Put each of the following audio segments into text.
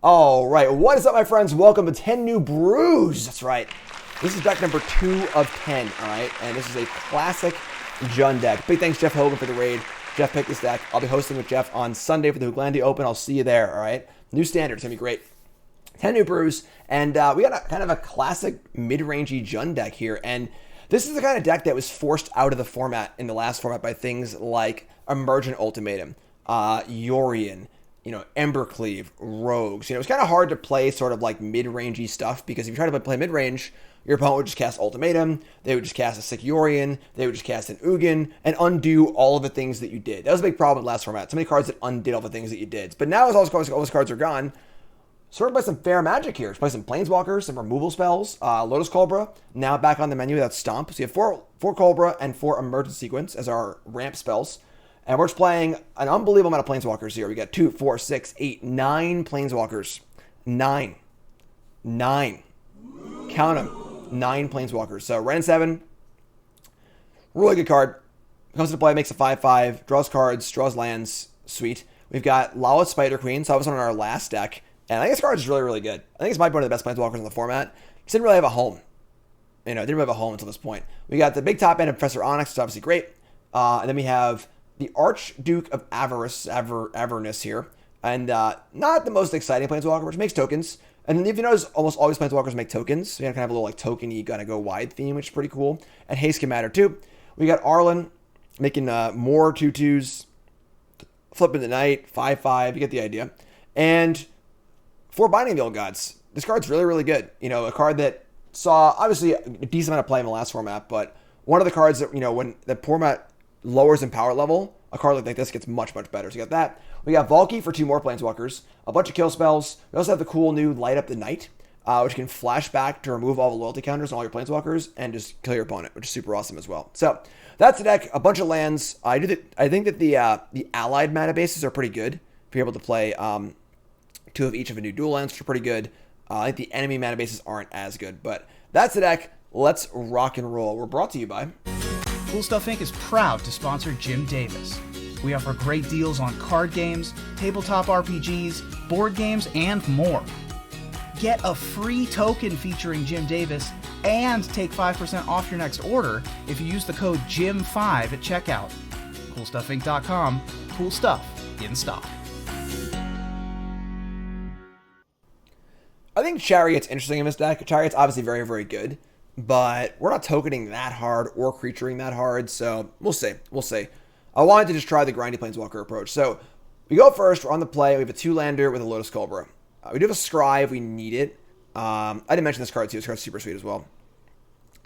All right, what is up, my friends? Welcome to 10 New Brews. That's right. This is deck number 2 of 10, all right? And this is a classic Jund deck. Big thanks, Jeff Hogan, for the raid. Jeff picked this deck. I'll be hosting with Jeff on Sunday for the Hooglandia Open. I'll see you there, all right? New standard. It's going to be great. 10 New Brews. And we got kind of a classic mid-rangey Jund deck here. And this is the kind of deck that was forced out of the format in the last format by things like Emergent Ultimatum, Yorion, Embercleave, Rogues. It's kind of hard to play sort of like mid-rangey stuff because if you try to play mid-range, your opponent would just cast Ultimatum, they would just cast a sick Yorion, they would just cast an Ugin, and undo all of the things that you did. That was a big problem with last format. So many cards that undid all the things that you did. But now as all those cards are gone, sort of play some fair magic here. Play some Planeswalkers, some removal spells. Lotus Cobra, now back on the menu. That's Stomp. So you have four Cobra and 4 Emergent Sequence as our ramp spells. And we're just playing an unbelievable amount of Planeswalkers here. We got 2, 4, 6, 8, 9 Planeswalkers. 9. Count them. 9 Planeswalkers. So Ren 7. Really good card. Comes into play, makes a 5/5. Draws cards, draws lands. Sweet. We've got Lawless Spider Queen. So I was on our last deck. And I think this card is really, really good. I think it's might be one of the best Planeswalkers in the format. He didn't really have a home. Didn't really have a home until this point. We got the big top end of Professor Onyx, which is obviously great. And then we have the Archduke of Avernus here. And not the most exciting Planeswalker, which makes tokens. And then if you notice, almost always Planeswalkers make tokens. So you kind of have a little like token-y, gotta go wide theme, which is pretty cool. And haste can matter too. We got Arlinn making more 2/2s. Flipping the night, 5/5. You get the idea. And 4 Binding of the Old Gods. This card's really, really good. A card that saw, obviously, a decent amount of play in the last format, but one of the cards that, when the format lowers in power level, a card like this gets much, much better. So you got that. We got Valky for 2 more Planeswalkers, a bunch of kill spells. We also have the cool new Light Up the Night, which can flash back to remove all the loyalty counters on all your Planeswalkers and just kill your opponent, which is super awesome as well. So that's the deck. A bunch of lands. I think that the allied mana bases are pretty good. If you're able to play 2 of each of a new dual lands, which are pretty good. I think the enemy mana bases aren't as good, but that's the deck. Let's rock and roll. We're brought to you by Cool Stuff Inc. is proud to sponsor Jim Davis. We offer great deals on card games, tabletop RPGs, board games, and more. Get a free token featuring Jim Davis and take 5% off your next order if you use the code JIM5 at checkout. CoolStuffInc.com. Cool stuff in stock. I think Chariot's interesting in this deck. Chariot's obviously very, very good, but we're not tokening that hard or creaturing that hard, so we'll see. I wanted to just try the grindy Planeswalker approach. So we go first. We're on the play. We have a 2-lander with a Lotus Cobra. We do have a Scry if we need it. I didn't mention this card too. This card's super sweet as well.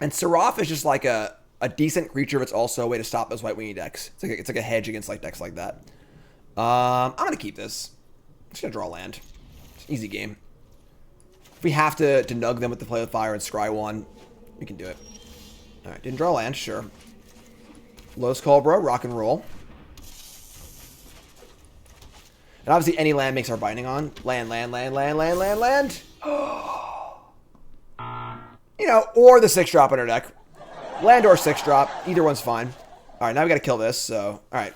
And Seraph is just like a decent creature, but it's also a way to stop those white Weenie decks. It's like a hedge against like decks like that. I'm going to keep this. I'm just going to draw a land. It's an easy game. If we have to nug them with the Play with Fire and Scry 1, we can do it. All right, didn't draw land, sure. Lotus Cobra, rock and roll. And obviously any land makes our binding on. Land. Or the 6-drop in our deck. Land or 6-drop, either one's fine. All right, now we got to kill this, so, all right.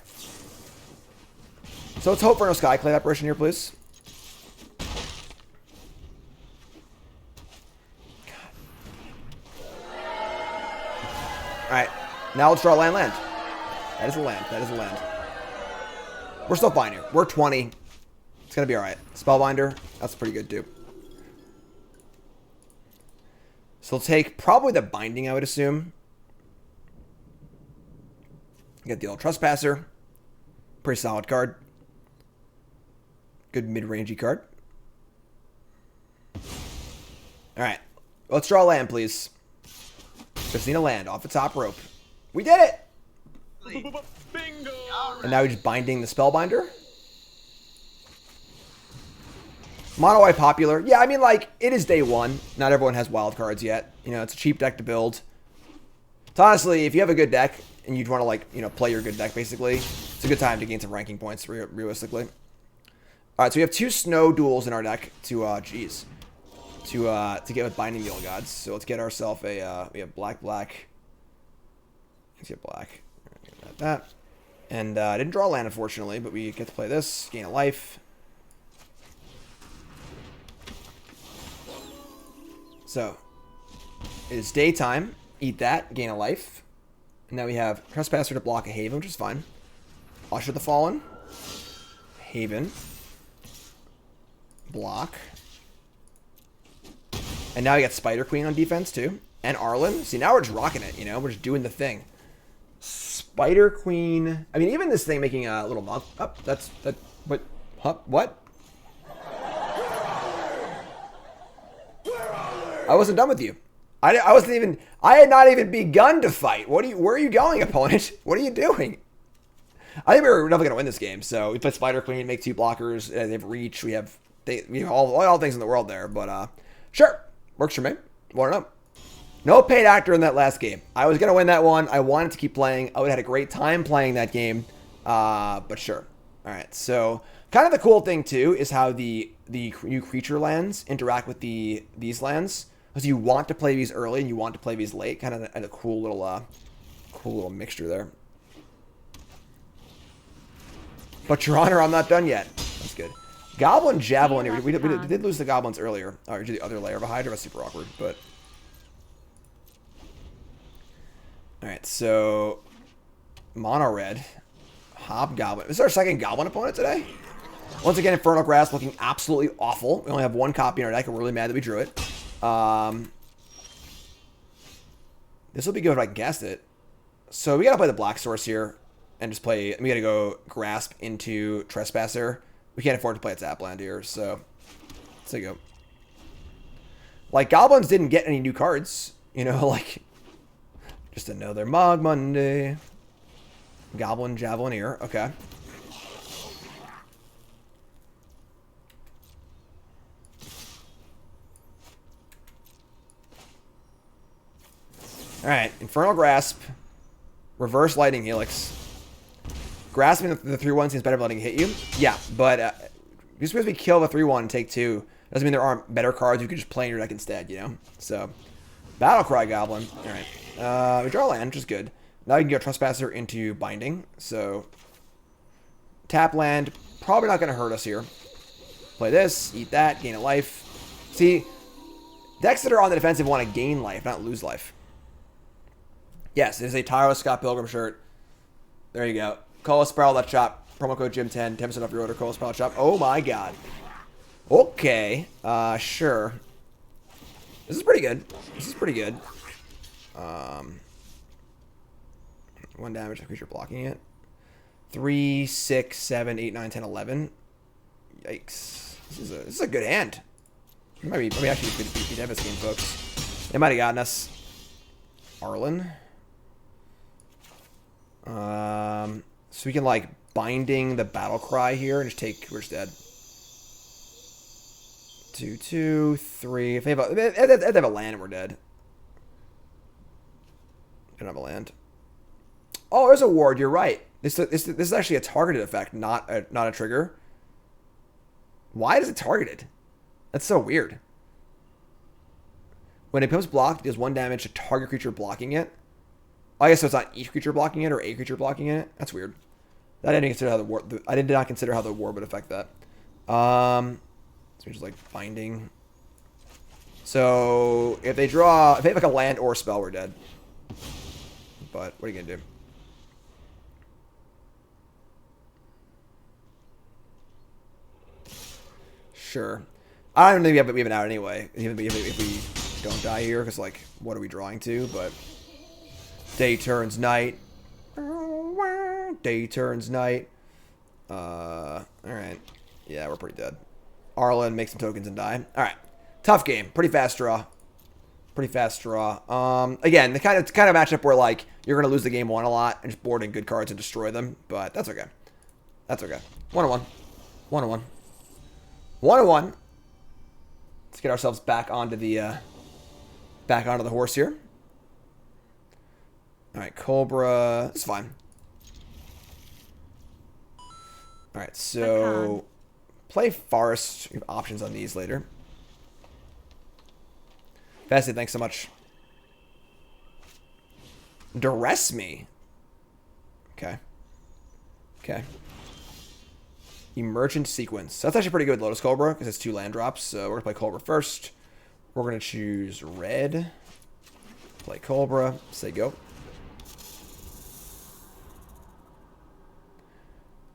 So let's hope for no Skyclave apparition here, please. All right, now let's draw land. That is a land. We're still fine here. We're 20. It's going to be all right. Spellbinder, that's pretty good too. So we'll take probably the binding, I would assume. Get the old Trespasser. Pretty solid card. Good mid-rangey card. All right, let's draw land, please. Just need a land off the top rope. We did it! Bingo! And now we're just binding the Spellbinder. Mono white popular. Yeah, I mean, like, it is day 1. Not everyone has wild cards yet. It's a cheap deck to build. So honestly, if you have a good deck and you'd want to, like, play your good deck, basically, it's a good time to gain some ranking points, realistically. All right, so we have 2 snow duels in our deck to get with Binding the Old Gods. So let's get ourselves a, we have black. Let's get black. Like that. And I didn't draw land, unfortunately, but we get to play this, gain a life. So, it is daytime. Eat that. Gain a life. And now we have Trespasser to block a Haven, which is fine. Usher the Fallen. Haven. Block. And now we got Spider Queen on defense, too. And Arlinn. See, now we're just rocking it, you know? We're just doing the thing. Spider Queen. I mean, even this thing making a little monk. Oh, that. What? Huh, what? I wasn't done with you. I wasn't even. I had not even begun to fight. Where are you going, opponent? What are you doing? I think we were definitely gonna win this game. So we put Spider Queen, make 2 blockers. They have reach. We have all things in the world there. But sure, works for me. Want to know? No paid actor in that last game. I was gonna win that one. I wanted to keep playing. I would have had a great time playing that game. But sure. All right. So kind of the cool thing too is how the new creature lands interact with these lands. Because you want to play these early and you want to play these late. Kind of a cool little mixture there. But Your Honor, I'm not done yet. That's good. Goblin Javelin here. We did lose the goblins earlier. Or the other layer of a Hydra. That's super awkward. But alright, so mono red. Hobgoblin. This is our second goblin opponent today. Once again, Infernal Grasp looking absolutely awful. We only have 1 copy in our deck. I'm really mad that we drew it. This will be good if I can cast it. So we gotta play the Black Source here. And just play, we gotta go Grasp into Trespasser. We can't afford to play a tap land here, so let's go. Like, Goblins didn't get any new cards. You know, like, just another Mog Monday. Goblin Javelineer, okay. Alright, Infernal Grasp. Reverse Lightning Helix. Grasping the 3-1 seems better than letting it hit you. Yeah, but just because we kill the 3-1 and take 2, doesn't mean there aren't better cards you could just play in your deck instead, you know? So, Battlecry Goblin. Alright. We draw land, which is good. Now we can get Trespasser into Binding. So, tap land. Probably not going to hurt us here. Play this, eat that, gain a life. See, decks that are on the defensive want to gain life, not lose life. Yes, it is a Tireless Scott Pilgrim shirt. There you go. Call us Spiral Left Shop. Promo code Jim10. 10% off your order. Call us Spiral Shop. Oh my god. Okay. Sure. This is pretty good. This is pretty good. 1 damage to creature blocking it. 3, 6, 7, 8, 9, 10, 11. Yikes. This is a good hand. Might be actually be devastating, folks. They might have gotten us. Arlinn. So we can like Binding the Battle Cry here and just take. We're just dead. 2, 2, 3. If they have a land, and we're dead. They don't have a land. Oh, there's a ward. You're right. This is actually a targeted effect, not a trigger. Why is it targeted? That's so weird. When it becomes blocked, it does 1 damage to target creature blocking it. I guess so it's not each creature blocking it or a creature blocking it. That's weird. I didn't consider how the war. I did not consider how the war would affect that. So we're just like Binding. So if they have like a land or a spell, we're dead. But what are you gonna do? Sure. I don't think we have an out anyway. Even if we don't die here, because like, what are we drawing to? But day turns night. Day turns night. All right. Yeah, we're pretty dead. Arlinn, make some tokens and die. All right. Tough game. Pretty fast draw. Pretty fast draw. Again, the kind of matchup where like you're gonna lose the game 1 a lot and just board in good cards and destroy them. But that's okay. That's okay. 1-1. 1-1. 1-1. Let's get ourselves back onto the horse here. All right, Cobra. It's fine. All right, so play Forest. We have options on these later. Fasty, thanks so much. Duress me. Okay. Okay. Emergent Sequence. That's actually pretty good with Lotus Cobra because it's 2 land drops. So we're going to play Cobra first. We're going to choose red. Play Cobra. Say go.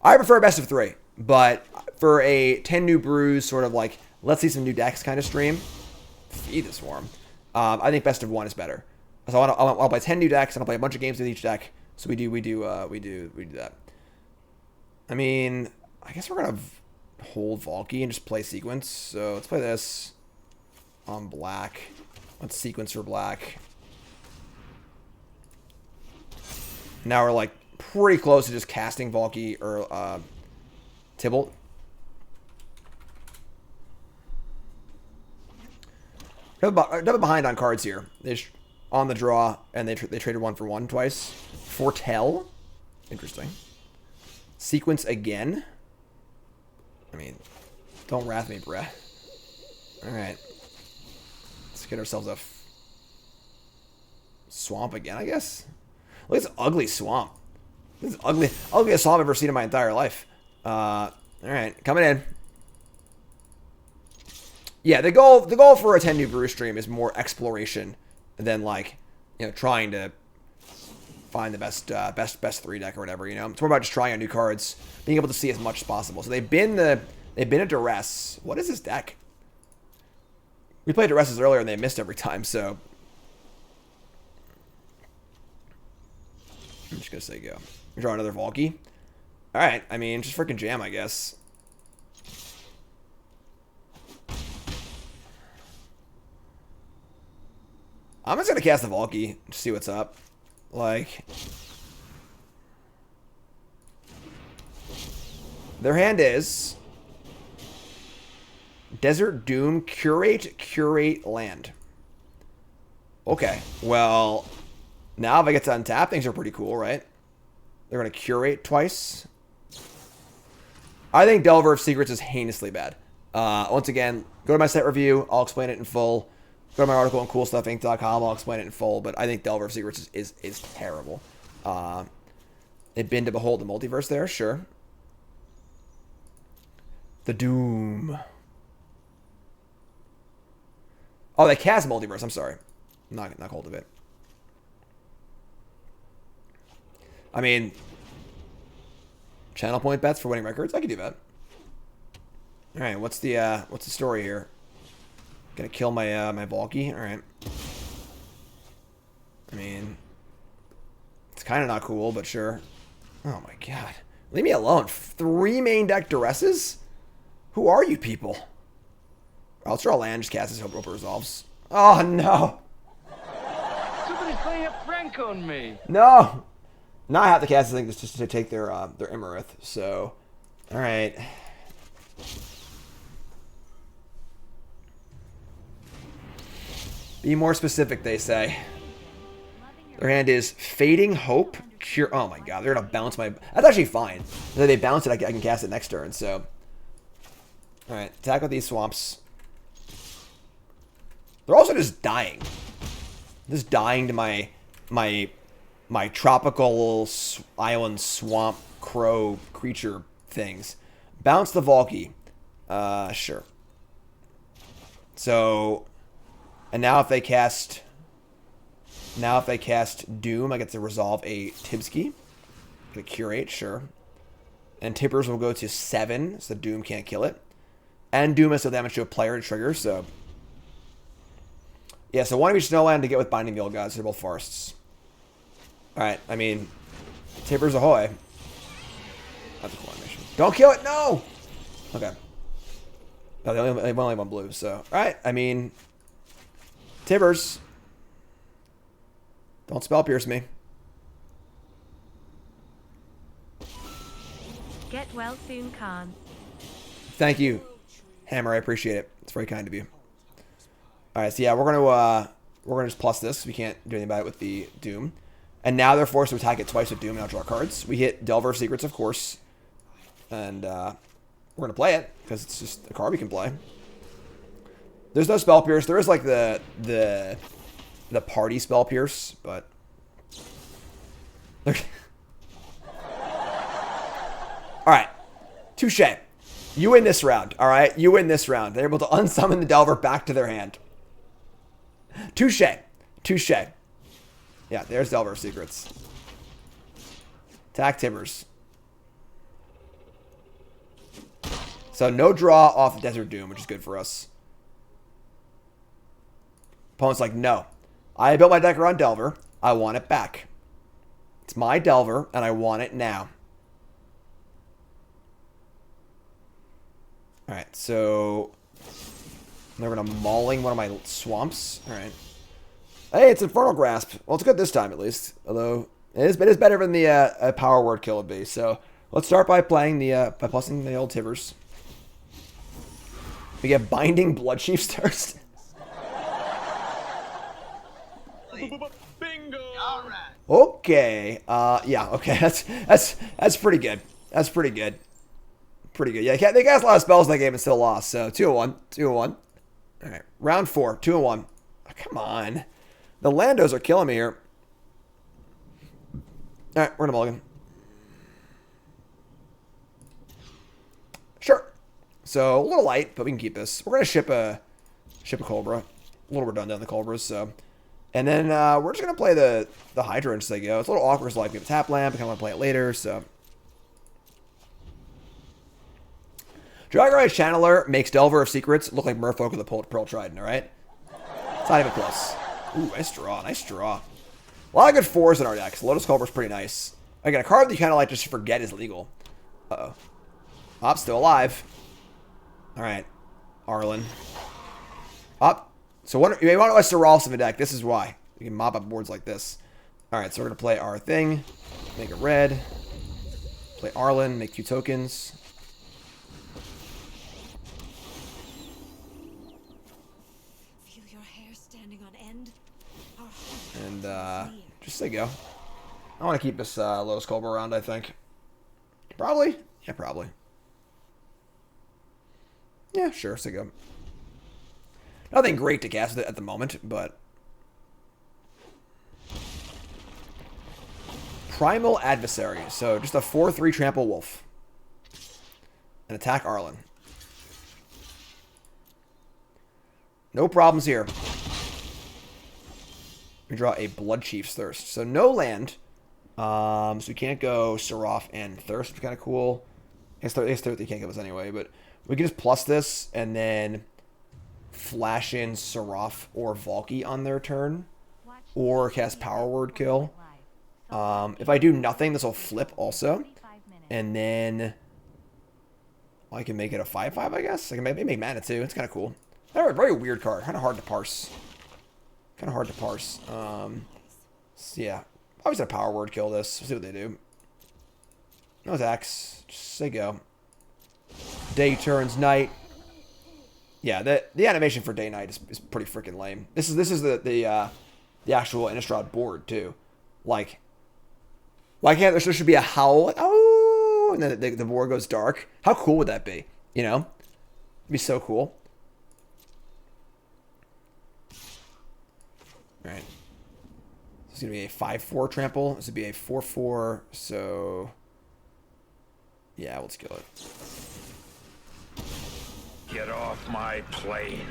I prefer best of 3, but for a 10 new brews sort of like, let's see some new decks kind of stream, feed this swarm. I think best of 1 is better. So I'll play 10 new decks and I'll play a bunch of games with each deck. So we do that. I mean, I guess we're gonna hold Valky and just play sequence. So let's play this on black. Let's sequence for black. Now we're like pretty close to just casting Valky or Tybalt. Double behind on cards here. They on the draw, and they traded 1 for 1 twice. Foretell. Interesting. Sequence again. I mean, don't wrath me, bruh. Alright. Let's get ourselves a swamp again, I guess. Look at this ugly swamp. This is ugliest swamp I've ever seen in my entire life. Alright, coming in. Yeah, the goal for a 10 new brew stream is more exploration than like, you know, trying to find the best 3 deck or whatever, you know. It's more about just trying out new cards, being able to see as much as possible. So they've been a duress. What is this deck? We played duresses earlier and they missed every time, so I'm just gonna say go. Draw another Valky. Alright, I mean, just freaking jam, I guess. I'm just gonna cast the Valky to see what's up. Like, their hand is Desert Doom, Curate Land. Okay, well, now if I get to untap, things are pretty cool, right? They're gonna curate twice. I think Delver of Secrets is heinously bad. Once again, go to my set review. I'll explain it in full. Go to my article on coolstuffinc.com. I'll explain it in full, but I think Delver of Secrets is terrible. They've been to behold the multiverse there, sure. The Doom. Oh, they cast multiverse. I'm sorry. Not hold of it. I mean, channel point bets for winning records. I could do that. All right, what's the story here? Gonna kill my my Valky. All right. I mean, it's kind of not cool, but sure. Oh my god, leave me alone. 3 main deck duresses. Who are you people? I'll draw land. Just cast this. Hope it resolves. Oh no. Somebody's playing a prank on me. No. Now I have to cast this thing just to take their Immerith. So, all right. Be more specific, they say. Their hand is Fading Hope. Cure. Oh my god, they're gonna bounce my. That's actually fine. If they bounce it, I can cast it next turn. So, all right, attack with these swamps. They're also just dying. Just dying to my tropical island swamp crow creature things. Bounce the Valky. Sure. So, and now if they cast Doom, I get to resolve a Tibsky. Get a Curate, sure. And Tippers will go to 7, so Doom can't kill it. And Doom has still damage to a player to trigger, so. Yeah, so one of each Snowland to get with Binding Guild Gods. They're both forests. Alright, I mean, Tippers ahoy. That's a cool animation. Don't kill it, no! Okay. No, they only have 1 blue, so. Alright, I mean, Tippers. Don't spell pierce me. Get well soon, Khan. Thank you, Hammer. I appreciate it. It's very kind of you. All right, so yeah, we're gonna just plus this. We can't do anything about it with the Doom, and now they're forced to attack it twice with Doom and I'll draw cards. We hit Delver of Secrets, of course, and we're gonna play it because it's just a card we can play. There's no Spell Pierce. There is like the party Spell Pierce, but all right, touche. You win this round. All right, you win this round. They're able to unsummon the Delver back to their hand. Touche. Touche. Yeah, there's Delver of Secrets. Attack Timbers. So no draw off the Desert Doom, which is good for us. Opponent's like, no. I built my deck around Delver. I want it back. It's my Delver, and I want it now. Alright, so they're going to Mauling one of my swamps. Alright. Hey, it's Infernal Grasp. Well, it's good this time, at least. Although, it is better than the Power Word kill would be. So, let's start by playing the, by plussing the old Tivers. We get Binding Bloodchief's Thirst. Bingo! All right. Okay. Yeah, okay. That's pretty good. That's pretty good. Pretty good. Yeah, they cast a lot of spells in that game and still lost. So 2-1. 2-1. Alright. Round 4. 2-1. Oh, come on. The Landos are killing me here. Alright, we're gonna mulligan. Sure. So a little light, but we can keep this. We're gonna ship a Cobra. A little redundant on the Cobras, so. And then we're just gonna play the Hydra as they go. It's a little awkward, so like we have a tap lamp, I kinda wanna play it later, so. Dragonite Channeler makes Delver of Secrets look like Merfolk with a Pearl Trident, alright? It's not even close. Ooh, nice draw, nice draw. A lot of good 4s in our decks. Lotus Cobra's pretty nice. Again, a card that you kind of like just forget is legal. Uh-oh. Op, still alive. Alright. Arlinn. Up. So you may want to Seralf in the deck. This is why. We can mop up boards like this. Alright, so we're going to play our thing. Make it red. Play Arlinn. Make 2 tokens. And, just say go. I want to keep this Lotus Cobra around, I think. Probably? Yeah, probably. Yeah, sure, say go. Nothing great to cast at the moment, but... Primal Adversary. So, just a 4-3 Trample Wolf. And attack Arlinn. No problems here. We draw a Bloodchief's Thirst. So no land. So we can't go Seraph and Thirst, which is kind of cool. I guess Thirst they can't give us anyway, but we can just plus this and then flash in Seraph or Valky on their turn. Or cast Power Word Kill. If I do nothing, this will flip also. And then I can make it a 5-5, I guess. I can maybe make mana too. It's kind of cool. They're a very weird card. Kind of hard to parse. Kind of hard to parse. So yeah. I was gonna Power Word Kill this. We'll see what they do. No attacks. Just say go. Day turns night. Yeah, the animation for day night is pretty freaking lame. This is the actual Innistrad board too. Like, why can't there should be a howl? Oh, and then the board goes dark. How cool would that be? You know, it'd be so cool. Alright. This is going to be a 5-4 trample. This would be a 4-4, so... Yeah, let's kill it. Get off my plane.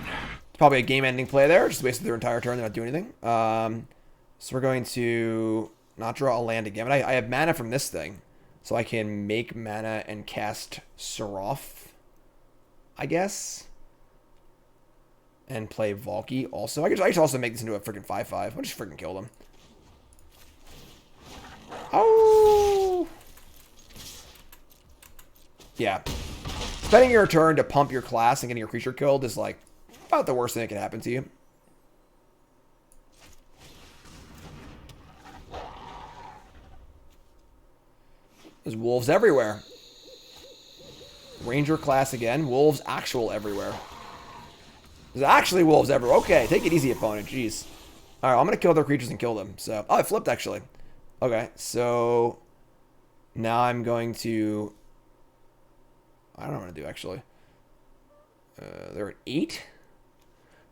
It's probably a game-ending play there. Just wasted their entire turn. They're not doing anything. So we're going to not draw a land again. But I have mana from this thing. So I can make mana and cast Seraph, I guess. And play Valky also. I could also make this into a freaking 5-5. I'll just freaking kill them. Oh! Yeah. Spending your turn to pump your class and getting your creature killed is like about the worst thing that can happen to you. There's wolves everywhere. Ranger class again. Wolves actual everywhere. There's actually wolves everywhere. Okay, take it easy, opponent. Jeez. Alright, I'm going to kill their creatures and kill them. So, oh, it flipped, actually. Okay, so... Now I'm going to... I don't know what I'm going to do, actually. They're at 8.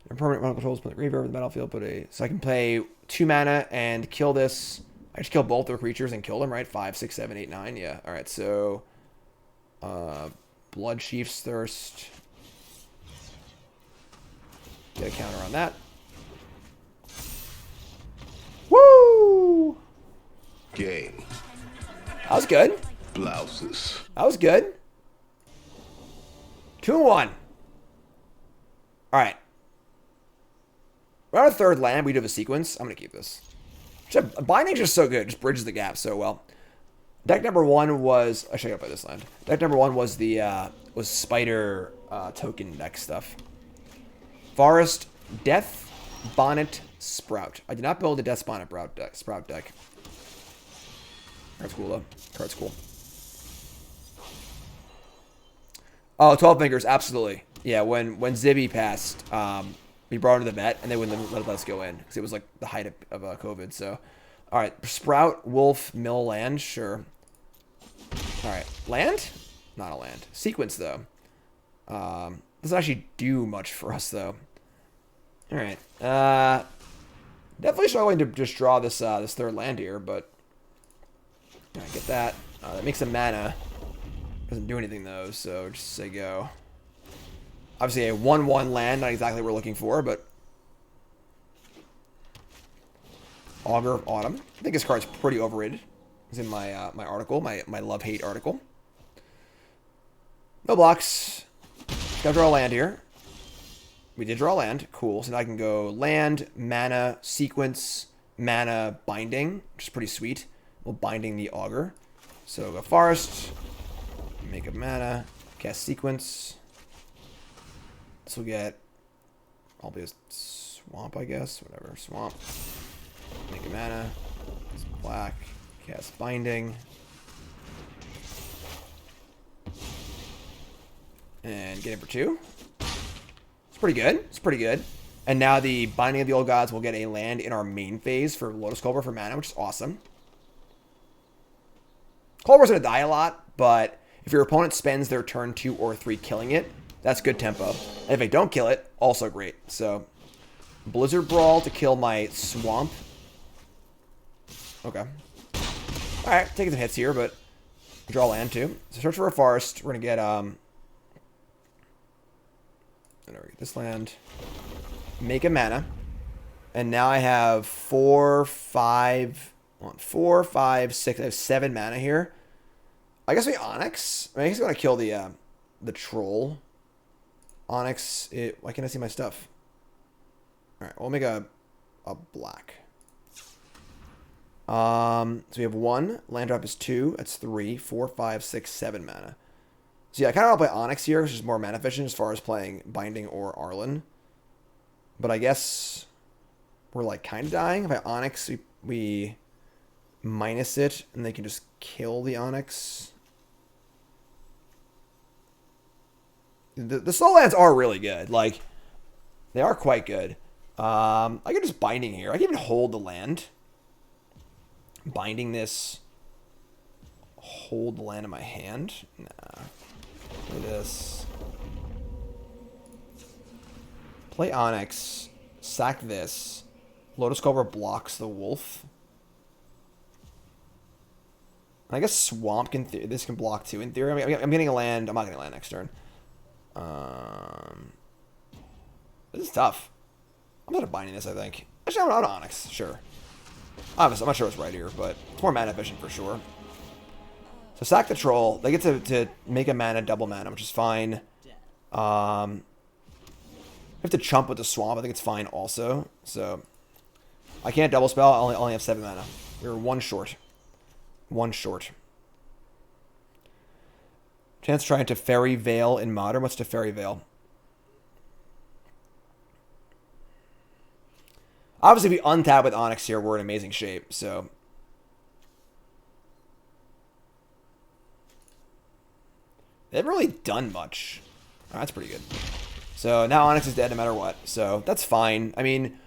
Their permanent mana controls put the graveyard over the battlefield. So I can play 2 mana and kill this. I just kill both their creatures and kill them, right? 5, 6, 7, 8, 9. Yeah, alright, so... Bloodchief's Thirst... Get a counter on that. That was good. Blouses. That was good. 2-1. All right. We're on a third land. We do have a sequence. I'm going to keep this. Binding's just so good. It just bridges the gap so well. Deck number 1 was... I should go by this land. Deck number 1 was the was spider token deck stuff. Forest, Death, Bonnet, Sprout. I did not build the Death Bonnet Sprout deck. Card's cool, though. Card's cool. Oh, 12 Fingers, absolutely. Yeah, when Zibby passed, we brought her to the vet, and they wouldn't let us go in, because it was like the height of COVID, so... Alright, Sprout, Wolf, Mill, Land, sure. Alright, Land? Not a land. Sequence, though. Doesn't actually do much for us, though. Alright. Definitely struggling to just draw this this third land here, but... I get that. That makes a mana. Doesn't do anything, though, so just say go. Obviously, a 1-1 land, not exactly what we're looking for, but... Augur of Autumn. I think this card's pretty overrated. It's in my my article, my love-hate article. No blocks. Gotta draw a land here. We did draw a land. Cool. So now I can go land, mana, sequence, mana, binding, which is pretty sweet. We'll binding the Augur. So go forest, make a mana, cast sequence. This will get probably a swamp, I guess. Whatever, swamp. Make a mana. It's black. Cast binding. And get in for 2. It's pretty good. It's pretty good. And now the Binding of the Old Gods will get a land in our main phase for Lotus Cobra for mana, which is awesome. Cobra's going to die a lot, but if your opponent spends their turn 2 or 3 killing it, that's good tempo. And if they don't kill it, also great. So, Blizzard Brawl to kill my Swamp. Okay. Alright, taking some hits here, but draw land too. So search for a forest. We're going to get, this land. Make a mana. And now I have 4, 5, 6. I have 7 mana here. I guess we Onyx. I guess I'm going to kill the troll. Onyx. Why can't I see my stuff? Alright, we'll make a black. So we have 1. Land drop is 2. That's 3, 4, 5, 6, 7 mana. So yeah, I kind of want to play Onyx here, which is more mana efficient as far as playing Binding or Arlinn. But I guess we're like kind of dying. If I Onyx, we minus it, and they can just kill the Onyx. The slow lands are really good. Like, they are quite good. I can just Binding here. I can even hold the land. Binding this. Hold the land in my hand. Nah. Play this. Play Onyx. Sack this. Lotus Cobra blocks the wolf. And I guess Swamp can... this can block too, in theory. I mean, I'm getting a land. I'm not getting a land next turn. This is tough. I'm not binding this, I think. Actually, I'm not Onyx. Sure. Obviously, I'm not sure what's right here, but it's more mana efficient for sure. So sack the troll. They get to make a mana, double mana, which is fine. I have to chump with the swamp. I think it's fine also. So I can't double spell. I only have 7 mana. We're 1 short. 1 short. Chance trying to Fairy Veil in Modern. What's to Fairy Veil? Obviously, if we untap with Onyx here, we're in amazing shape. So they haven't really done much. Oh, that's pretty good. So now Onyx is dead no matter what. So that's fine. I mean,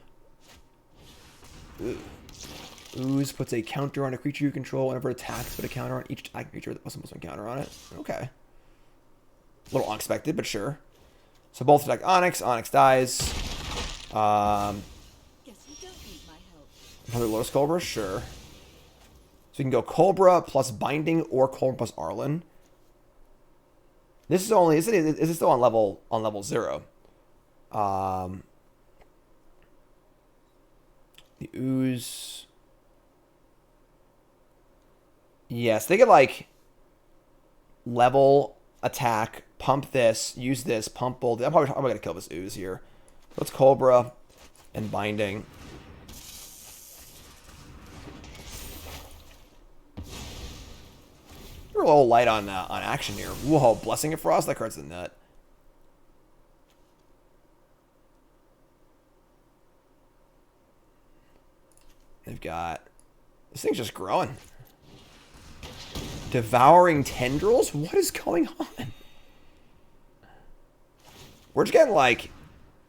Ooze puts a counter on a creature you control whenever it attacks, put a counter on each attacking creature that wasn't supposed to counter on it. Okay. A little unexpected, but sure. So both attack Onyx. Onyx dies. Another Lotus Cobra? Sure. So you can go Cobra plus Binding or Cobra plus Arlinn. This is only... Is it still on level 0? The Ooze... Yes, they could like level, attack, pump this, use this, pump bolt. I'm probably gonna kill this ooze here. Let's Cobra and Binding. We're a little light on action here. Whoa, Blessing of Frost. That card's a nut. They've got... This thing's just growing. Devouring Tendrils? What is going on? We're just getting, like,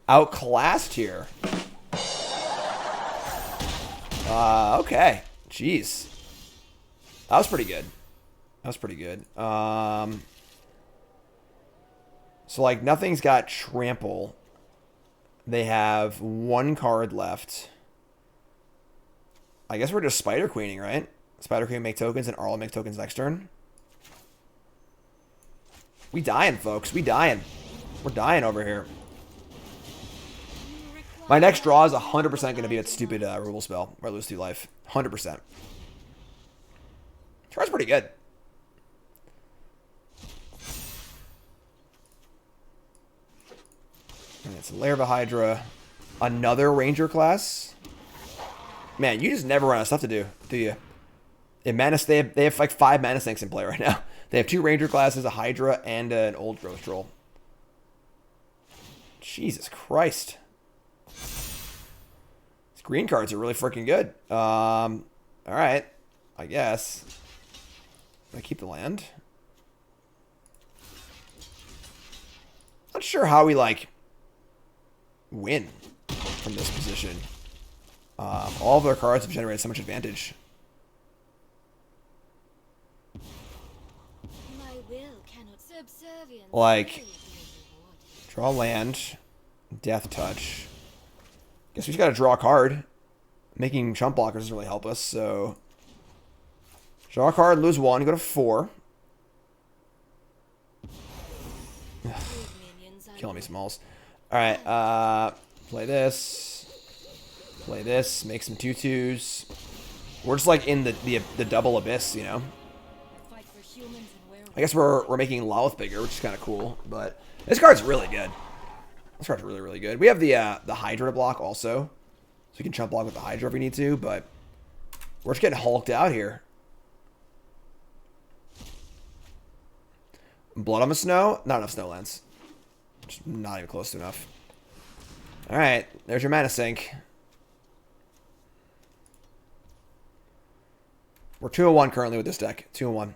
outclassed here. Okay. Jeez. That was pretty good. That was pretty good. So, like, nothing's got Trample. They have one card left. I guess we're just Spider Queening, right? Spider Queen make tokens, and Arlinn make tokens next turn. We dying, folks. We dying. We're dying over here. My next draw is 100% going to be that stupid removal spell where I lose 2 life. 100%. Try's pretty good. And it's a Lair of a Hydra. Another Ranger class. Man, you just never run out of stuff to do you? In Mana, they have like 5 Mana Sinks in play right now. They have 2 Ranger classes, a Hydra, and an Old Growth Troll. Jesus Christ. These green cards are really freaking good. Alright. I guess. I keep the land. Not sure how we, like, win from this position. All of their cards have generated so much advantage. Like, draw land, Death Touch. Guess we just gotta draw a card. Making chump blockers doesn't really help us, so... Draw a card, lose 1, go to 4. Killing me, Smalls. Alright, play this. Play this, make some 2/2s. We're just like in the double abyss, you know? I guess we're making Lolith bigger, which is kind of cool, but this card's really good. This card's really, really good. We have the Hydra to block also, so we can chump block with the Hydra if we need to, but we're just getting hulked out here. Blood on the Snow? Not enough Snowlands. Just not even close to enough. Alright, there's your Mana Sink. We're 2-1 currently with this deck. 2-1.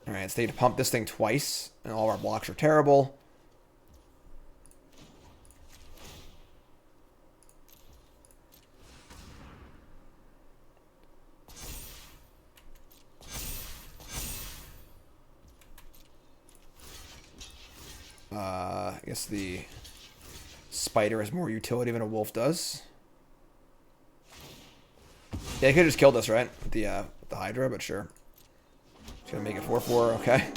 Alright, let's need to pump this thing twice, and all of our blocks are terrible. I guess the spider has more utility than a wolf does. Yeah, he could have just killed us, right? With the Hydra, but sure. Just gonna make it 4/4, okay.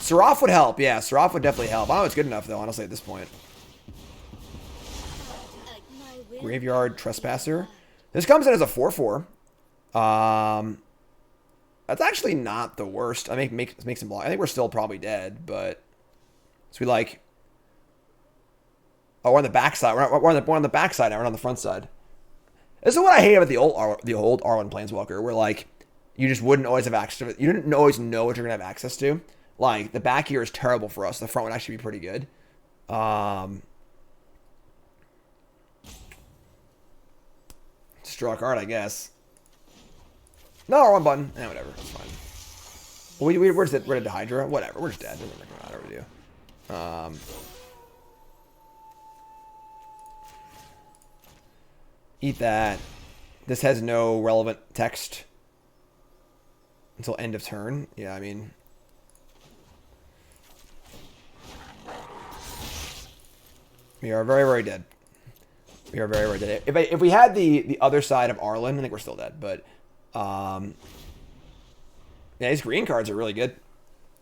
Seraph would help, yeah, Seraph would definitely help. I don't know if it's good enough, though, honestly, at this point. Graveyard Trespasser. This comes in as a 4/4. That's actually not the worst. I make some block. I think we're still probably dead, but... So we like... Oh, we're on the backside. We're on the backside now. We're not on the front side. This is what I hate about the old Arlinn Planeswalker, where like you just wouldn't always have access to it. You didn't always know what you're gonna have access to. Like the back here is terrible for us. The front would actually be pretty good. Just draw a card, I guess. No, wrong button. Eh, whatever. It's fine. Where's it? Where did the Hydra? Whatever. We're just dead. Whatever we do. Eat that. This has no relevant text until end of turn. Yeah, I mean... We are very, very dead. We are very, very dead. If we had the other side of Arlinn, I think we're still dead. But, yeah, these green cards are really good.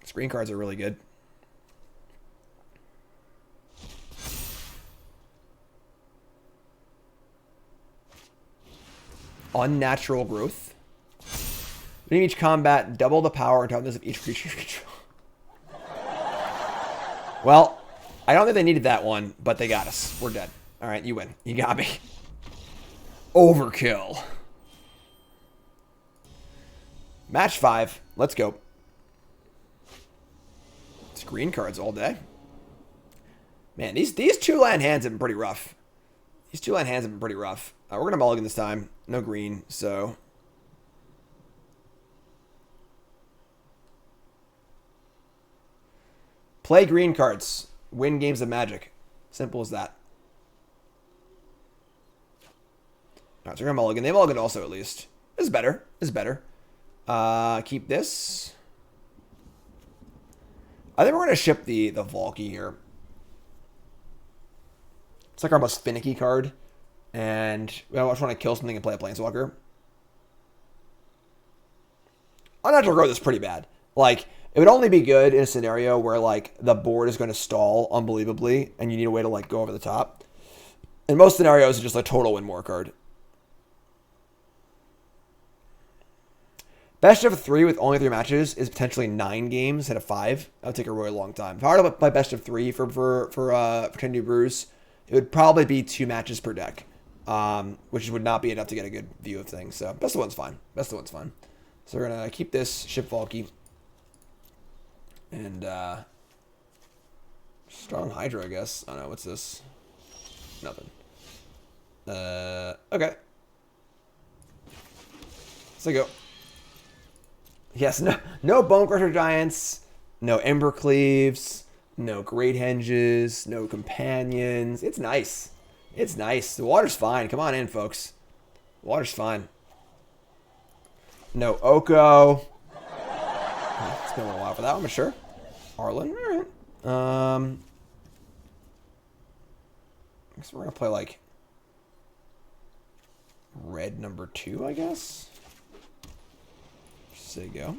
These green cards are really good. Unnatural Growth. During each combat, double the power and toughness of each creature you control. Well, I don't think they needed that one, but they got us. We're dead. All right, you win. You got me. Overkill. Match 5. Let's go. It's green cards all day. Man, these 2-land hands have been pretty rough. These 2-land hands have been pretty rough. We're going to mulligan this time. No green, so... Play green cards. Win games of Magic. Simple as that. Alright, so we're going to mulligan. They mulligan also, at least. This is better. This is better. Keep this. I think we're going to ship the Valky here. It's like our most finicky card. And I just want to kill something and play a Planeswalker. Unnatural Growth is pretty bad. Like, it would only be good in a scenario where, like, the board is going to stall unbelievably and you need a way to, like, go over the top. In most scenarios, it's just a total win more card. Best of 3 with only 3 matches is potentially 9 games instead of 5. That would take a really long time. If I were to play best of 3 for 10 New Brews, it would probably be 2 matches per deck, which would not be enough to get a good view of things. So best of 1's fine. Best of 1's fine. So we're gonna keep this, ship Valky, and strong Hydra, I guess. I don't know, what's this? Nothing. Okay. So go. Yes, no Bone Crusher Giants, no Ember Cleaves, no Great Henges, no Companions. It's nice. It's nice. The water's fine. Come on in, folks. The water's fine. No Oko. It's been a little while for that one, but sure. Arlinn, all right. I guess we're going to play, like, red number 2, I guess. There you go.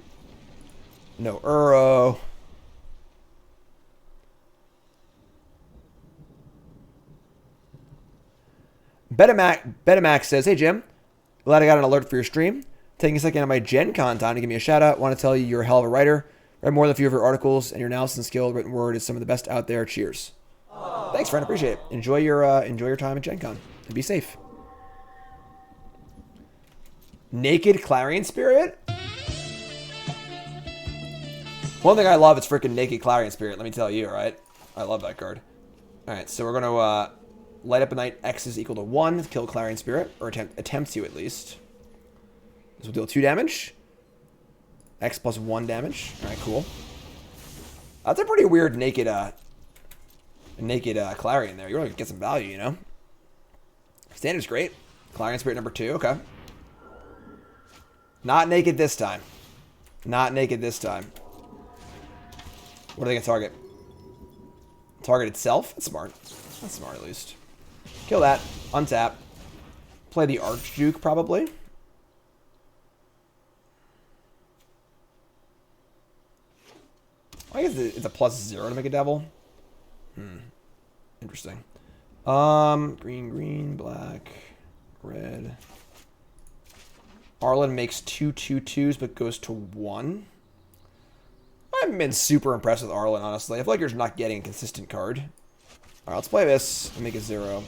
No Uro. Betamax says, hey Jim, glad I got an alert for your stream. Taking a second on my Gen Con time to give me a shout out. Want to tell you you're a hell of a writer. Read more than a few of your articles, and your analysis and skill written word is some of the best out there. Cheers. Aww. Thanks, friend. Appreciate it. Enjoy your time at Gen Con and be safe. Naked Clarion Spirit. One thing I love is freaking Naked Clarion Spirit. Let me tell you, all right? I love that card. All right, so we're going to light up a night. X is equal to 1 to kill Clarion Spirit, or attempt to at least. This will deal 2 damage. X plus 1 damage. All right, cool. That's a pretty weird naked Clarion there. You're going to get some value, you know? Standard's great. Clarion Spirit number 2, okay. Not naked this time. Not naked this time. What are they going to target? Target itself? That's smart. That's smart, at least. Kill that. Untap. Play the Archduke, probably. I guess it's a +0 to make a devil. Interesting. Green, green, black, red. Arlinn makes 2 2/2s, but goes to 1. I haven't been super impressed with Arlinn, honestly. I feel like you're just not getting a consistent card. Alright, let's play this and make it 0.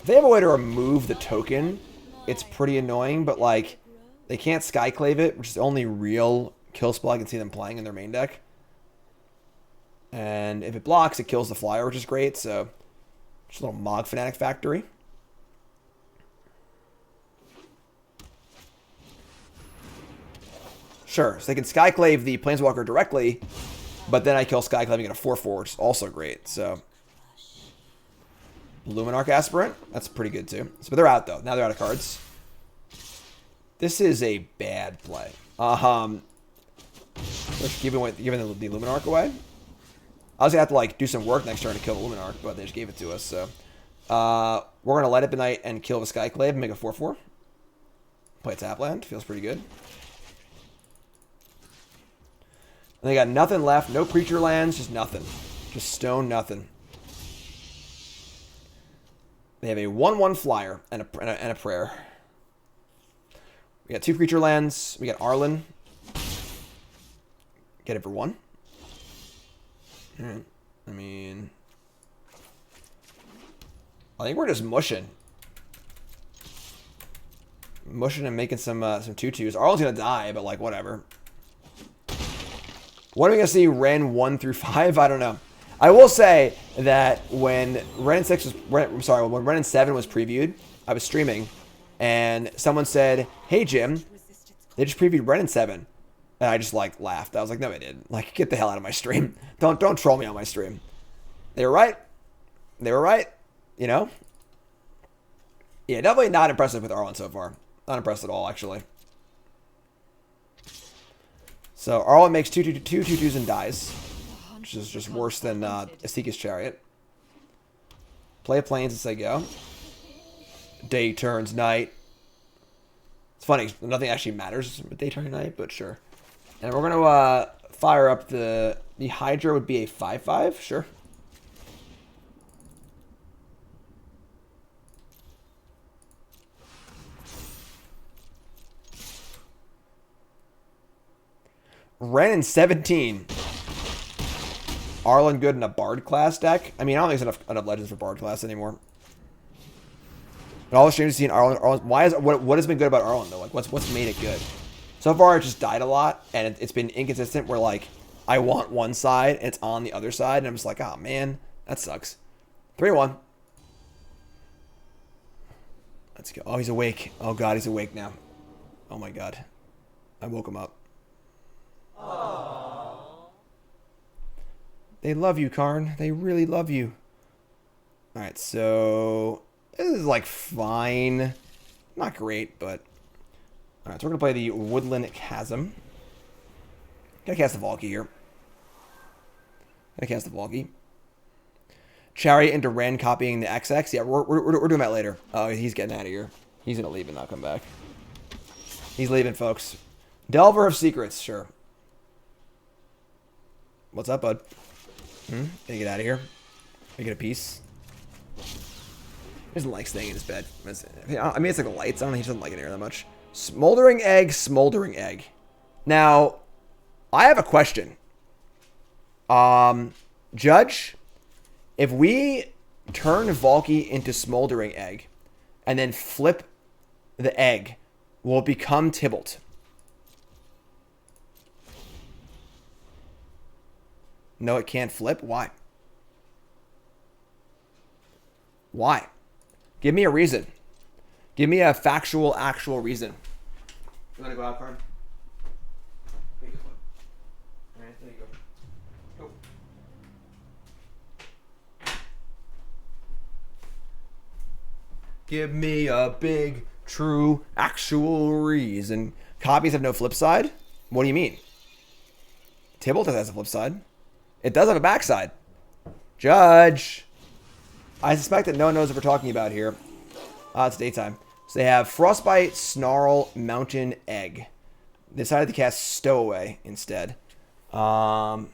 If they have a way to remove the token, it's pretty annoying, but, like, they can't Skyclave it, which is the only real kill spell I can see them playing in their main deck. And if it blocks, it kills the flyer, which is great, so just a little Mog Fanatic factory. Sure, so they can Skyclave the Planeswalker directly, but then I kill Skyclaving at a 4/4, which is also great, so. Luminarch Aspirant, that's pretty good too. So, but they're out though, now they're out of cards. This is a bad play. Giving the Luminarch away. I was gonna have to like do some work next turn to kill the Luminarch, but they just gave it to us, so. We're gonna light up a night and kill the Skyclave and make a 4/4. Play a tap land, feels pretty good. And they got nothing left. No creature lands. Just nothing. Just stone nothing. They have a 1/1 flyer and a prayer. We got 2 creature lands. We got Arlinn. Get it for 1. Alright. I mean, I think we're just mushing. Mushing and making some 2/2s. Arlinn's gonna die, but like whatever. What are we gonna see Ren 1 through 5? I don't know. I will say that when Ren 6 was when Ren 7 was previewed, I was streaming and someone said, "Hey Jim, they just previewed Ren 7." And I just like laughed. I was like, "No, they didn't. Like, get the hell out of my stream. Don't troll me on my stream." They were right. They were right. You know? Yeah, definitely not impressive with Arlinn so far. Not impressed at all, actually. So Arlinn makes 2/2s and dies, which is just worse than Asika's Chariot. Play planes as they go. Day turns night. It's funny, nothing actually matters with day turning night, but sure. And we're gonna fire up the Hydra. Would be a 5/5, sure. Ren in 17. Arlinn good in a Bard class deck. I mean, I don't think there's enough legends for Bard class anymore. But all the streams seen Arlinn. Why is what has been good about Arlinn though? Like what's made it good? So far, it just died a lot, and it's been inconsistent. Where like I want one side, and it's on the other side, and I'm just like, oh man, that sucks. 3-1. Let's go. Oh, he's awake. Oh god, he's awake now. Oh my god, I woke him up. Aww. They love you, Karn. They really love you. All right, so this is like fine, not great, but. All right, so we're going to play the Woodland Chasm. Gotta cast the Valky here. Gotta cast the Valky. Chariot into Ren copying the XX. Yeah, we're doing that later. Oh, he's getting out of here. He's going to leave and not come back. He's leaving, folks. Delver of Secrets, sure. What's up, bud? Can you get out of here? Can you get a piece? He doesn't like staying in his bed. I mean, it's like the lights. I don't know. He doesn't like it here that much. Smoldering egg, smoldering egg. Now, I have a question. Judge, if we turn Valky into smoldering egg and then flip the egg, will it become Tybalt? No, it can't flip? Why? Why? Give me a reason. Give me a factual, actual reason. You want to go out, Karn? Take this one. All right, there you go. Go. Give me a big, true, actual reason. Copies have no flip side? What do you mean? Tybalt has a flip side. It does have a backside. Judge. I suspect that no one knows what we're talking about here. It's daytime. So they have Frostbite, Snarl, Mountain, Egg. They decided to cast Stowaway instead. Alright,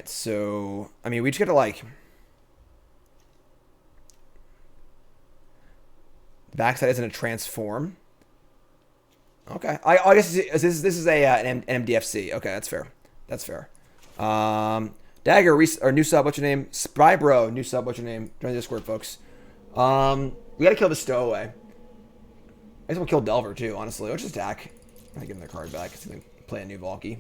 so... I mean, we just gotta, like... The backside isn't a transform. Okay. I guess this is an MDFC. Okay, that's fair. That's fair. Dagger, or new sub, what's your name? Spybro, new sub, what's your name? Join the Discord, folks. We gotta kill the Stowaway. I guess we'll kill Delver, too, honestly. Let's just attack. I give him their card back, so they can play a new Valky.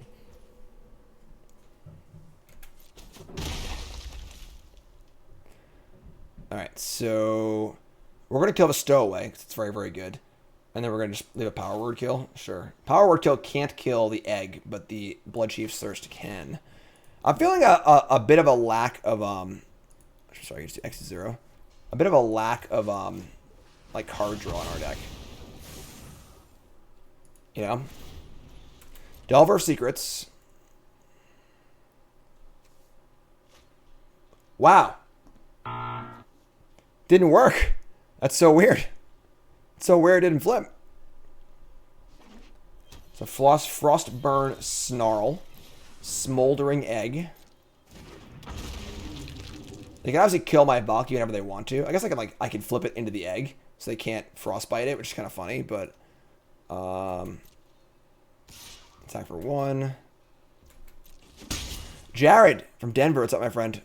Alright, so... We're gonna kill the Stowaway, because it's very, very good. And then we're gonna just leave a Power Word kill? Sure. Power Word kill can't kill the egg, but the Bloodchief's Thirst can. I'm feeling a bit of a lack of sorry, just X0. A bit of a lack of like card draw in our deck. You know? Delver Secrets. Wow. Didn't work. That's so weird. It's so weird it didn't flip. So Frostburn Snarl. Smoldering Egg. They can obviously kill my Valky whenever they want to. I guess I can flip it into the egg. so they can't frostbite it, which is kind of funny. But attack for 1. Jared from Denver, what's up, my friend?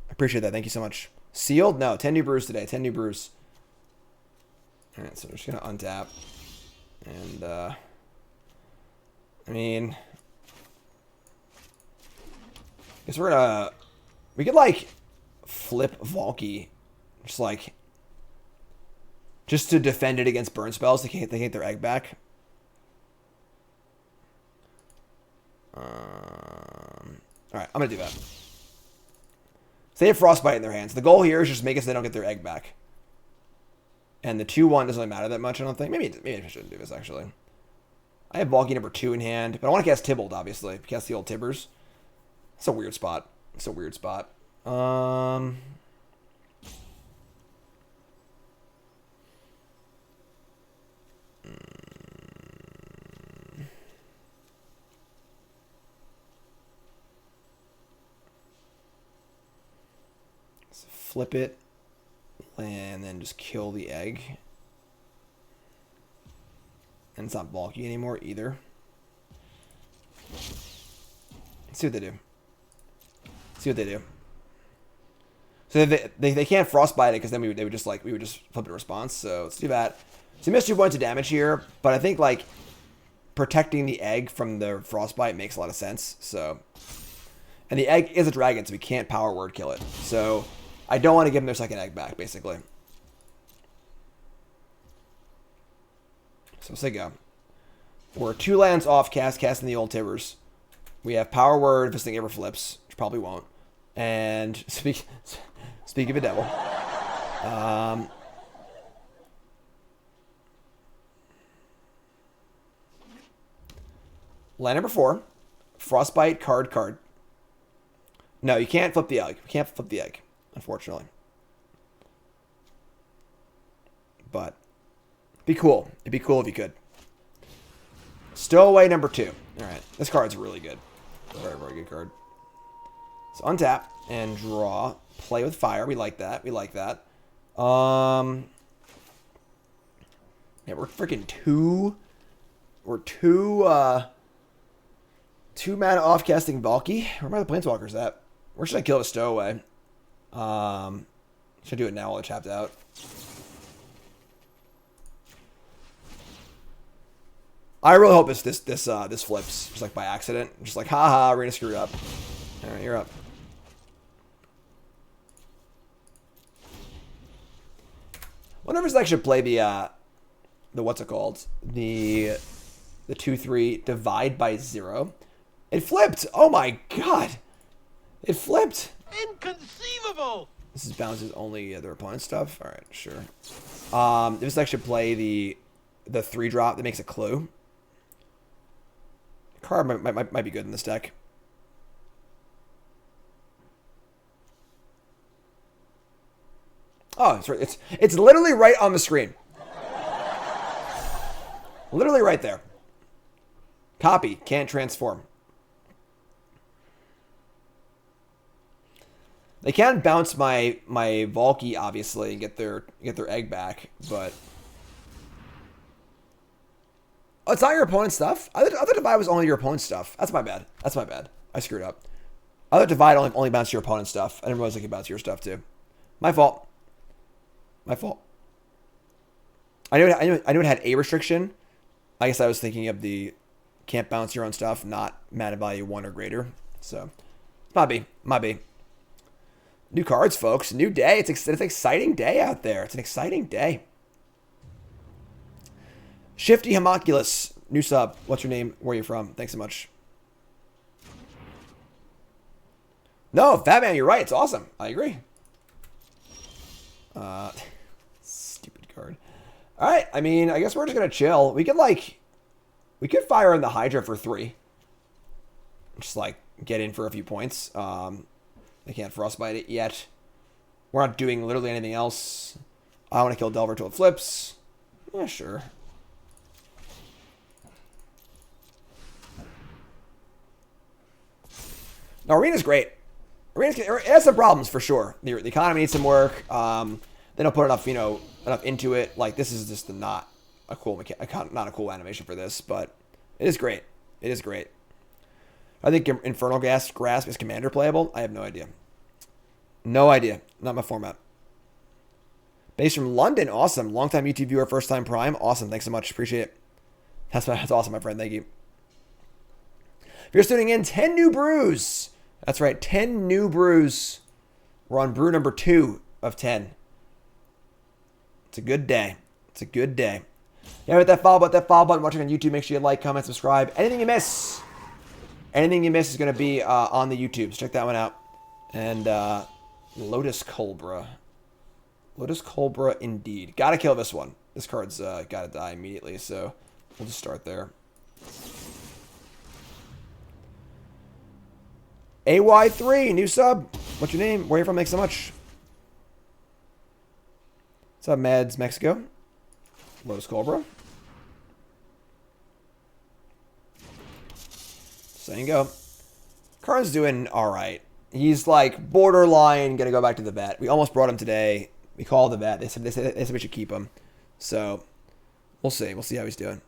I appreciate that. Thank you so much. Sealed? No, 10 new brews today. 10 new brews. All right, so we're just gonna untap, and I mean, I guess we could like flip Valky, just to defend it against burn spells. They can't get their egg back. All right, I'm gonna do that. So they have frostbite in their hands. The goal here is just make it so they don't get their egg back. And the 2/1 doesn't really matter that much, I don't think. Maybe I shouldn't do this, actually. I have Valky number 2 in hand, but I want to cast Tybalt, obviously. Cast the old Tibbers. It's a weird spot. It's a weird spot. Let's flip it. And then just kill the egg. And it's not bulky anymore either. Let's see what they do. See what they do. So they can't frostbite it because then we would just flip it in response. So let's do that. So we missed 2 points of damage here, but I think like protecting the egg from the frostbite makes a lot of sense. So, and the egg is a dragon, so we can't power word kill it. So I don't want to give them their second egg back, basically. So let's go. We're 2 lands off casting the old Tibbers. We have power word if this thing ever flips, which probably won't. And speak of a devil. Land number 4. Frostbite card. No, you can't flip the egg. You can't flip the egg, unfortunately. But it'd be cool. It'd be cool if you could. Stowaway number 2. Alright, this card's really good. Very, very good card. So untap and draw. Play with fire. We like that. We like that. Yeah, we're freaking 2. We're 2 mana off casting Valky. Where are my planeswalkers at? Where should I kill a stowaway? Should I do it now while it's tapped out? I really hope this flips just like by accident. Just like, haha, we're gonna screw it up. All right, you're up. Wonder if this actually play the what's it called? The 2/3 divide by 0. It flipped. Oh my god, it flipped. Inconceivable! This is bounces only their opponent's stuff. All right, sure. This actually play the 3-drop that makes a clue. Card might be good in this deck. Oh, it's literally right on the screen. Literally right there. Copy, can't transform. They can bounce my Valky, obviously, and get their egg back, but oh, it's not your opponent's stuff? I thought divide was only your opponent's stuff. That's my bad. That's my bad. I screwed up. I thought divide only bounce your opponent's stuff. I didn't realize it could bounce your stuff too. My fault. My fault. I knew it had a restriction. I guess I was thinking of the can't bounce your own stuff, not mana value 1 or greater. So, might be. New cards, folks. New day. It's an exciting day out there. It's an exciting day. Shifty Homunculus. New sub. What's your name? Where are you from? Thanks so much. No, Fat Man, you're right. It's awesome. I agree. Stupid card. All right. I mean, I guess we're just going to chill. We could fire in the Hydra for 3. Just get in for a few points. They can't frostbite it yet. We're not doing literally anything else. I want to kill Delver till it flips. Yeah, sure. Now, Arena's great. It has some problems for sure. The economy needs some work. They don't put enough, enough into it. Like, this is just not a cool not a cool animation for this, but it is great. It is great. I think Infernal Grasp is Commander playable. I have no idea. No idea. Not my format. Based from London. Awesome. Long-time YouTube viewer, first-time Prime. Awesome. Thanks so much. Appreciate it. That's awesome, my friend. Thank you. If you're tuning in, 10 New Brews. That's right. 10 New Brews. We're on brew number 2 of 10. It's a good day. It's a good day. Yeah, hit that follow button. Watching on YouTube, make sure you like, comment, subscribe. Anything you miss is going to be on the YouTube. So check that one out. And Lotus Cobra. Lotus Cobra, indeed. Gotta kill this one. This card's gotta die immediately, so we'll just start there. AY3, new sub. What's your name? Where are you from? Thanks so much. What's up, Mads, Mexico? Lotus Cobra. Saying go. Karn's doing alright. He's like borderline gonna go back to the vet. We almost brought him today. We called the vet. They said we should keep him. So we'll see. We'll see how he's doing.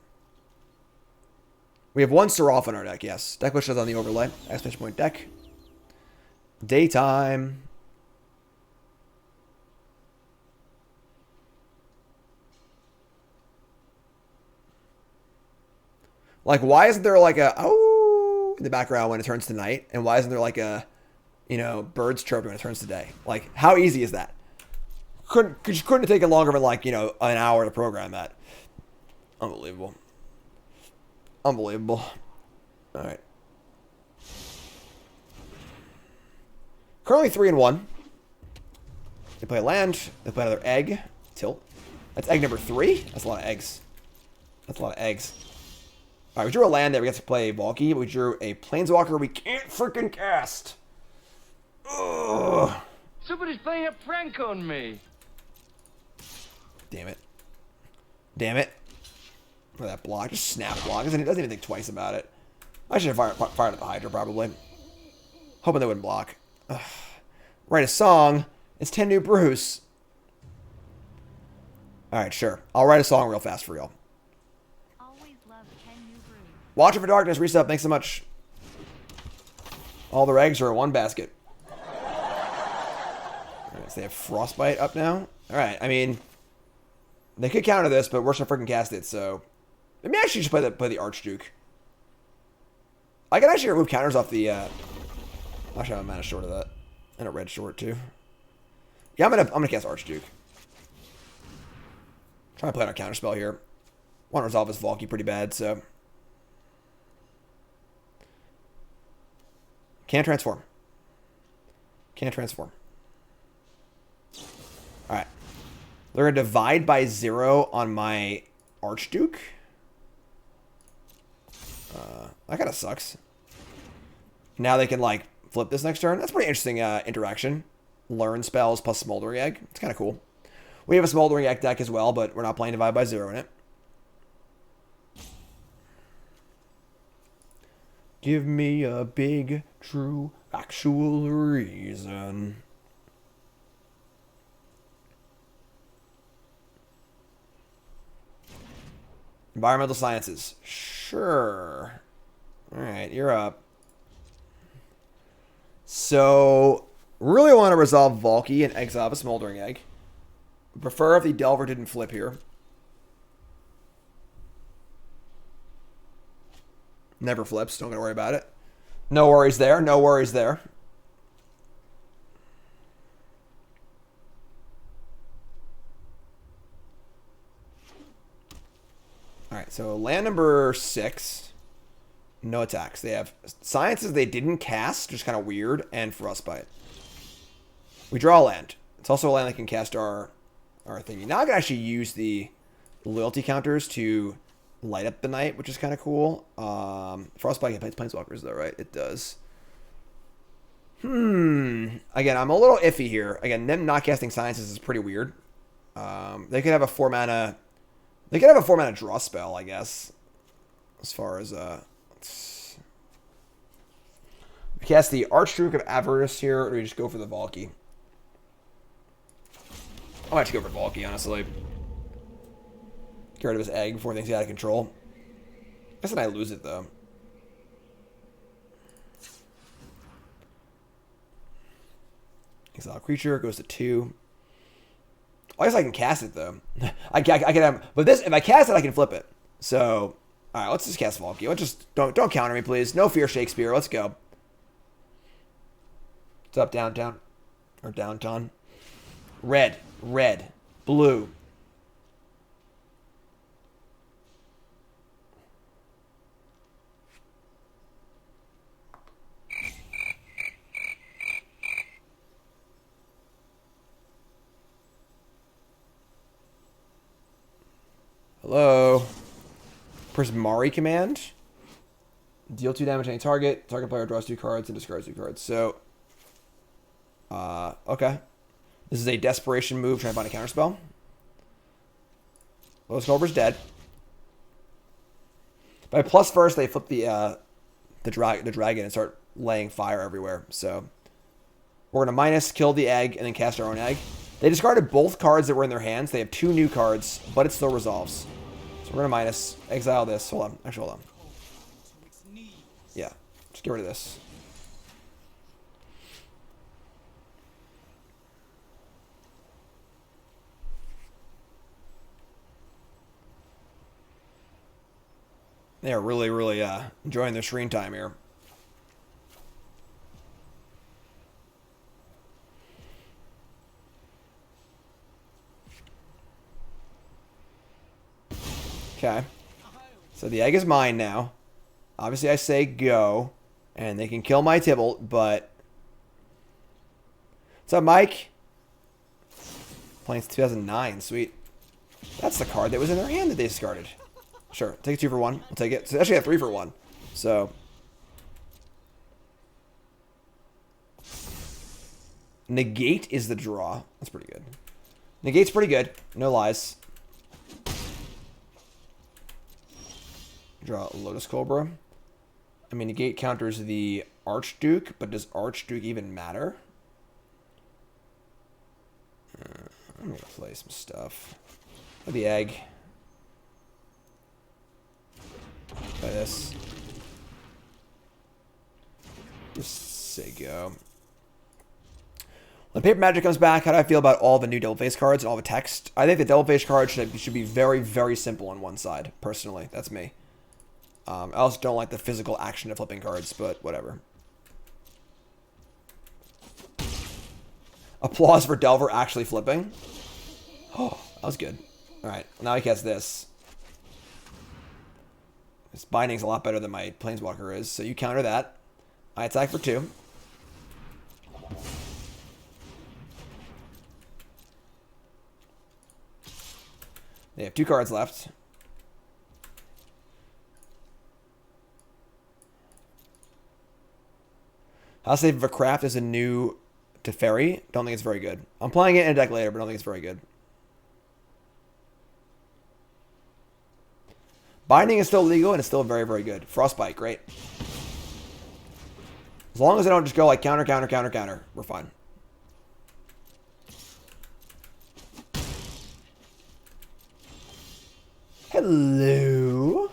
We have one Seraph in our deck, yes. Decklist is on the overlay. Exclamation point deck. Daytime. Like, why isn't there like a oh in the background when it turns to night? And why isn't there like a, you know, birds chirping when it turns to day? Like, how easy is that? Couldn't have taken longer than like, you know, an hour to program that. Unbelievable. Unbelievable. All right. Currently 3-1. They play a land. They play another egg. Tilt. That's egg number 3. That's a lot of eggs. That's a lot of eggs. All right, we drew a land there. We get to play Valky. We drew a Planeswalker we can't freaking cast. Ugh. Somebody's playing a prank on me. Damn it. Damn it. For that block. Just snap block. Doesn't even think twice about it. I should have fired at the Hydra, probably. Hoping they wouldn't block. Ugh. Write a song. It's 10 New Brews. Alright, sure. I'll write a song real fast for y'all. Always love 10 New Brews. Watcher for Darkness. Resub. Thanks so much. All their eggs are in one basket. Alright, so they have Frostbite up now. Alright, I mean, they could counter this, but we're going to freaking cast it, so maybe I should just play the Archduke. I can actually remove counters off the, actually, I'm mana short of that. And a red short, too. Yeah, I'm gonna cast Archduke. Try to play on a counter spell here. Want to resolve this Valky pretty bad, so. Can't transform. Can't transform. Alright. They're going to divide by 0 on my Archduke. That kind of sucks. Now they can, like, flip this next turn. That's pretty interesting interaction. Learn spells plus Smoldering Egg. It's kind of cool. We have a Smoldering Egg deck as well, but we're not playing divide by 0 in it. Give me a big, true, actual reason. Environmental Sciences. Sure. Alright, you're up. So, really want to resolve Valky and exile a Smoldering Egg. Prefer if the Delver didn't flip here. Never flips, don't gotta worry about it. No worries there, no worries there. Alright, so land number 6. No attacks. They have Sciences they didn't cast, just kind of weird, and Frostbite. We draw a land. It's also a land that can cast our thingy. Now I can actually use the loyalty counters to light up the night, which is kind of cool. Frostbite plays Planeswalkers though, right? It does. Again, I'm a little iffy here. Again, them not casting Sciences is pretty weird. They could have a 4 mana. They could have a 4 mana draw spell, I guess. As far as we cast the Archduke of Avarice here, or we just go for the Valky. I might have to go for Valky, honestly. Get rid of his egg before things get out of control. I guess then I lose it, though. Exile creature goes to 2. I guess I can cast it, though. I can have, but this, if I cast it, I can flip it. So, all right, let's just cast Valky. Let's just don't counter me, please. No fear, Shakespeare. Let's go. It's up, downtown, or downtown. Red, blue. Hello. Prismari command. Deal 2 damage to any target. Target player draws 2 cards and discards 2 cards. So, okay. This is a desperation move trying to find a counterspell. Lotus Cobra's dead. By plus first, they flip the dragon and start laying fire everywhere. So, we're gonna minus, kill the egg, and then cast our own egg. They discarded both cards that were in their hands. They have 2 new cards, but it still resolves. So we're gonna minus, exile this. Hold on, actually, hold on. Yeah, just get rid of this. They are really, really enjoying their screen time here. Okay. So the egg is mine now. Obviously, I say go. And they can kill my Tybalt, but... What's up, Mike? Playing 2009. Sweet. That's the card that was in their hand that they discarded. Sure. Take a 2 for 1. I'll take it. It's actually a 3 for 1. So... Negate is the draw. That's pretty good. Negate's pretty good. No lies. Draw a Lotus Cobra. I mean, negate counters the Archduke, but does Archduke even matter? I'm going to play some stuff. The egg. Play this. Just say go. When Paper Magic comes back, how do I feel about all the new Devil Face cards and all the text? I think the Devil Face cards should be very, very simple on one side, personally. That's me. I also don't like the physical action of flipping cards, but whatever. Applause for Delver actually flipping. Oh, that was good. Alright, now he cast this. This binding's a lot better than my Planeswalker is, so you counter that. I attack for 2. They have 2 cards left. How safe of a craft is a new Teferi? Don't think it's very good. I'm playing it in a deck later, but don't think it's very good. Binding is still legal and it's still very, very good. Frostbite, great. As long as I don't just go like counter, counter, counter, counter, we're fine. Hello.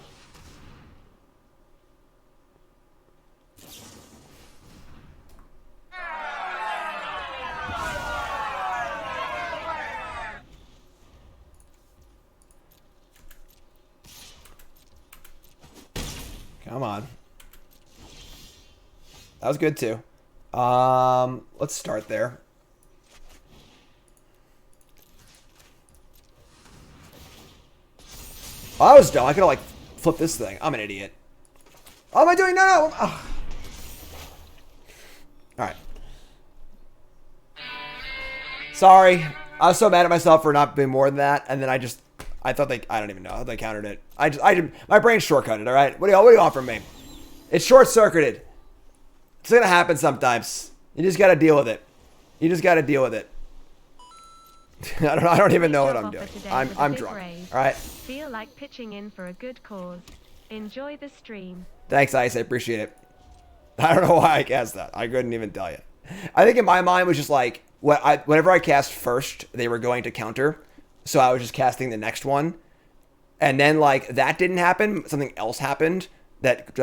Come on. That was good too. Let's start there. Oh, I was dumb. I could have like flipped this thing. I'm an idiot. What am I doing? No. Oh. All right. Sorry. I was so mad at myself for not being more than that, and then I thought I don't even know how they countered it. My brain shortcutted. All right. What do you want from me? It's short circuited. It's gonna happen sometimes. You just gotta deal with it. You just gotta deal with it. I don't even know what I'm doing. I'm drunk. All right. Feel like pitching in for a good cause. Enjoy the stream. Thanks, Ice. I appreciate it. I don't know why I cast that. I couldn't even tell you. I think in my mind it was just like, whenever I cast first, they were going to counter. So I was just casting the next one. And then, like, that didn't happen. Something else happened that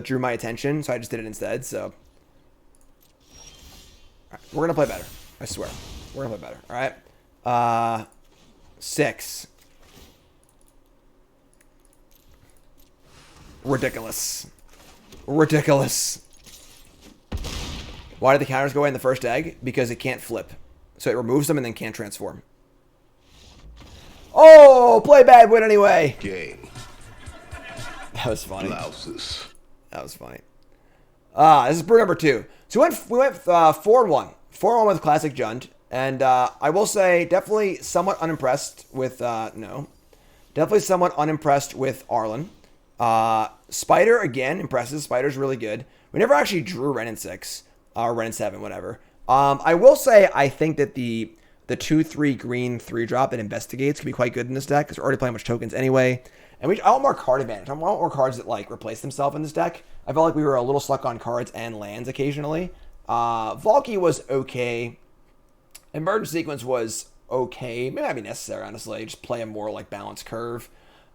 drew my attention. So I just did it instead. So all right, we're going to play better. I swear. We're going to play better. All right. 6. Ridiculous. Ridiculous. Why did the counters go away in the first egg? Because it can't flip. So it removes them and then can't transform. Oh, play bad, win anyway. Game. That was funny. Blouses. That was funny. This is brew number 2. So we went 4-1. 4-1 with Classic Jund. And I will say, definitely somewhat unimpressed with, Definitely somewhat unimpressed with Arlinn. Spider, again, impresses. Spider's really good. We never actually drew Ren in 6. Or Ren in 7, whatever. I will say, I think that the 2/3 green 3-drop that investigates can be quite good in this deck, because we're already playing much tokens anyway. And I want more card advantage. I want more cards that, like, replace themselves in this deck. I felt like we were a little stuck on cards and lands occasionally. Valky was okay. Emergent Sequence was okay. May not be necessary, honestly. Just play a more, like, balanced curve.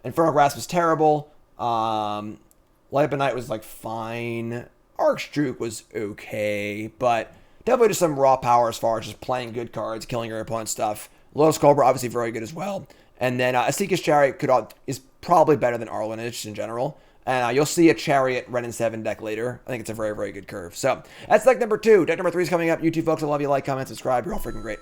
Infernal Grasp was terrible. Light Up at Night was, like, fine. Archduke was okay, but definitely just some raw power as far as just playing good cards, killing your opponent's stuff. Lotus Cobra, obviously very good as well. And then Asika's Chariot is probably better than Arlinn just in general. And you'll see a Chariot Ren in 7 deck later. I think it's a very, very good curve. So that's deck number 2. Deck number 3 is coming up. You two folks, I love you. Like, comment, subscribe. You're all freaking great.